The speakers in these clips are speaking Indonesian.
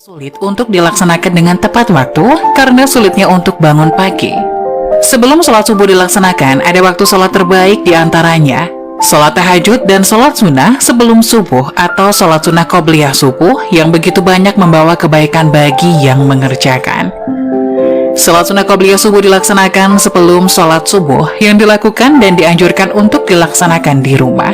Sulit untuk dilaksanakan dengan tepat waktu karena sulitnya untuk bangun pagi. Sebelum sholat subuh dilaksanakan, ada waktu sholat terbaik di antaranya sholat tahajud dan sholat sunnah sebelum subuh atau sholat sunnah qobliyah subuh yang begitu banyak membawa kebaikan bagi yang mengerjakan. Sholat sunnah qobliyah subuh dilaksanakan sebelum sholat subuh yang dilakukan dan dianjurkan untuk dilaksanakan di rumah.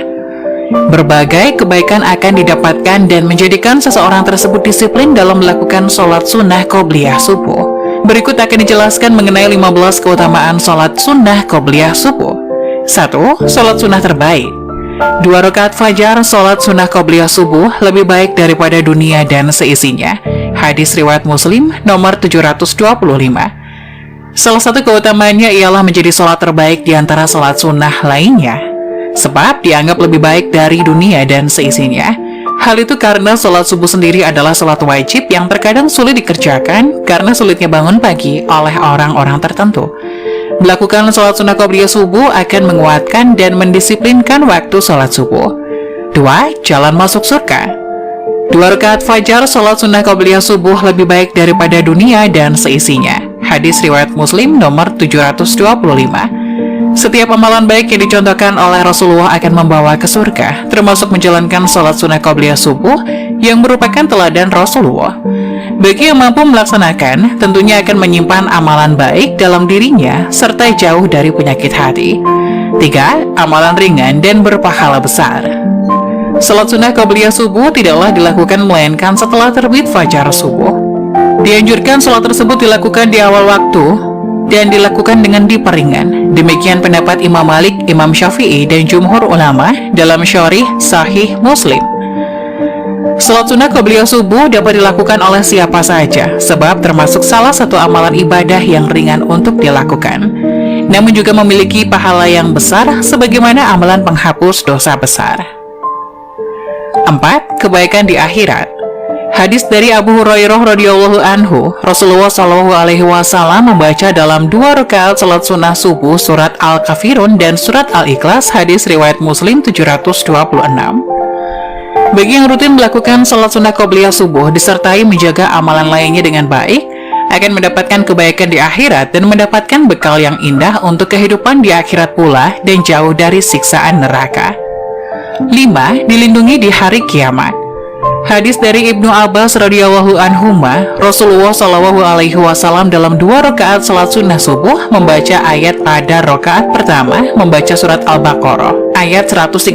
Berbagai kebaikan akan didapatkan dan menjadikan seseorang tersebut disiplin dalam melakukan sholat sunnah qobliyah subuh. Berikut akan dijelaskan mengenai 15 keutamaan sholat sunnah qobliyah subuh. 1. Sholat sunnah terbaik. 2 rakaat fajar sholat sunnah qobliyah subuh lebih baik daripada dunia dan seisinya. Hadis riwayat Muslim nomor 725. Salah satu keutamaannya ialah menjadi sholat terbaik di antara sholat sunnah lainnya, sebab dianggap lebih baik dari dunia dan seisinya. Hal itu karena sholat subuh sendiri adalah sholat wajib yang terkadang sulit dikerjakan karena sulitnya bangun pagi oleh orang-orang tertentu. Melakukan sholat sunnah qobliyah subuh akan menguatkan dan mendisiplinkan waktu sholat subuh. 2. Jalan masuk surga. 2 rakaat fajar sholat sunnah qobliyah subuh lebih baik daripada dunia dan seisinya. Hadis riwayat Muslim nomor 725. Setiap amalan baik yang dicontohkan oleh Rasulullah akan membawa ke surga, termasuk menjalankan sholat sunnah qobliyah subuh yang merupakan teladan Rasulullah. Bagi yang mampu melaksanakan, tentunya akan menyimpan amalan baik dalam dirinya, serta jauh dari penyakit hati. 3. Amalan ringan dan berpahala besar. Sholat sunnah qobliyah subuh tidaklah dilakukan melainkan setelah terbit fajar subuh. Dianjurkan sholat tersebut dilakukan di awal waktu dan dilakukan dengan diperingan. Demikian pendapat Imam Malik, Imam Syafi'i, dan jumhur ulama dalam syarih Sahih Muslim. Salat sunnah qobliyah subuh dapat dilakukan oleh siapa saja, sebab termasuk salah satu amalan ibadah yang ringan untuk dilakukan, namun juga memiliki pahala yang besar sebagaimana amalan penghapus dosa besar. 4. Kebaikan di akhirat. Hadis dari Abu Hurairah radhiyallahu anhu, Rasulullah shallallahu alaihi wasallam membaca dalam 2 rakaat salat sunnah subuh surat Al-Kafirun dan surat Al-Ikhlas. Hadis riwayat Muslim 726. Bagi yang rutin melakukan salat sunnah qobliyah subuh disertai menjaga amalan lainnya dengan baik, akan mendapatkan kebaikan di akhirat dan mendapatkan bekal yang indah untuk kehidupan di akhirat pula dan jauh dari siksaan neraka. 5. Dilindungi di hari kiamat. Hadis dari Ibnu Abbas radhiyallahu anhuma, Rasulullah shallallahu alaihi wasallam dalam 2 rakaat salat sunnah subuh membaca ayat pada rakaat pertama membaca surat Al-Baqarah ayat 136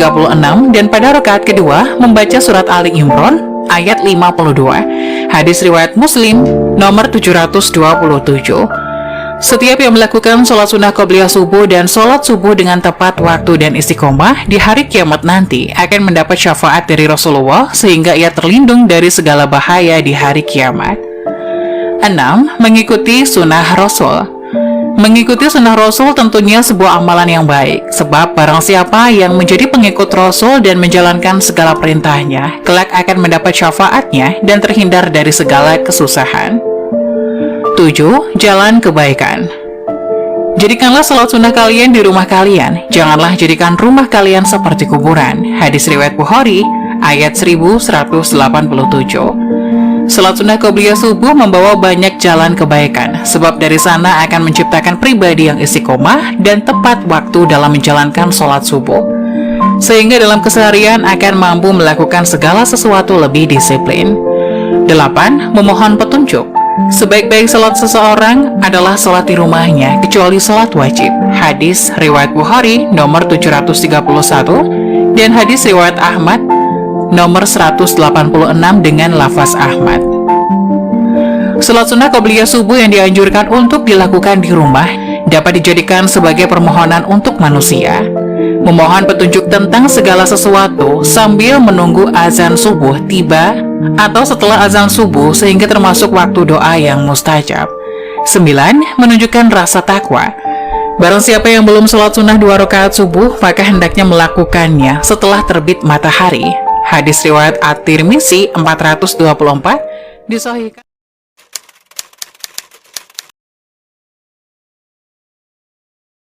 dan pada rakaat kedua membaca surat Ali Imran ayat 52. Hadis riwayat Muslim nomor 727. Setiap yang melakukan sholat sunnah qobliyah subuh dan sholat subuh dengan tepat waktu dan istiqomah di hari kiamat nanti akan mendapat syafaat dari Rasulullah sehingga ia terlindung dari segala bahaya di hari kiamat. 6. Mengikuti sunnah Rasul. Mengikuti sunnah Rasul tentunya sebuah amalan yang baik, sebab barang siapa yang menjadi pengikut Rasul dan menjalankan segala perintahnya, kelak akan mendapat syafaatnya dan terhindar dari segala kesusahan. 7. Jalan kebaikan. Jadikanlah salat sunnah kalian di rumah kalian, janganlah jadikan rumah kalian seperti kuburan. Hadis riwayat Bukhari ayat 1187. Salat sunnah qobliyah subuh membawa banyak jalan kebaikan, sebab dari sana akan menciptakan pribadi yang istiqomah dan tepat waktu dalam menjalankan sholat subuh, sehingga dalam keseharian akan mampu melakukan segala sesuatu lebih disiplin. 8. Memohon petunjuk. Sebaik-baik salat seseorang adalah salat di rumahnya, kecuali salat wajib. Hadis riwayat Bukhari nomor 731 dan hadis riwayat Ahmad nomor 186 dengan lafaz Ahmad. Salat sunnah qobliyah subuh yang dianjurkan untuk dilakukan di rumah dapat dijadikan sebagai permohonan untuk manusia, memohon petunjuk tentang segala sesuatu sambil menunggu azan subuh tiba atau setelah azan subuh sehingga termasuk waktu doa yang mustajab. 9. Menunjukkan rasa takwa. Barang siapa yang belum sholat sunnah 2 rakaat subuh, maka hendaknya melakukannya setelah terbit matahari. Hadis riwayat At-Tirmizi 424 disahihkan.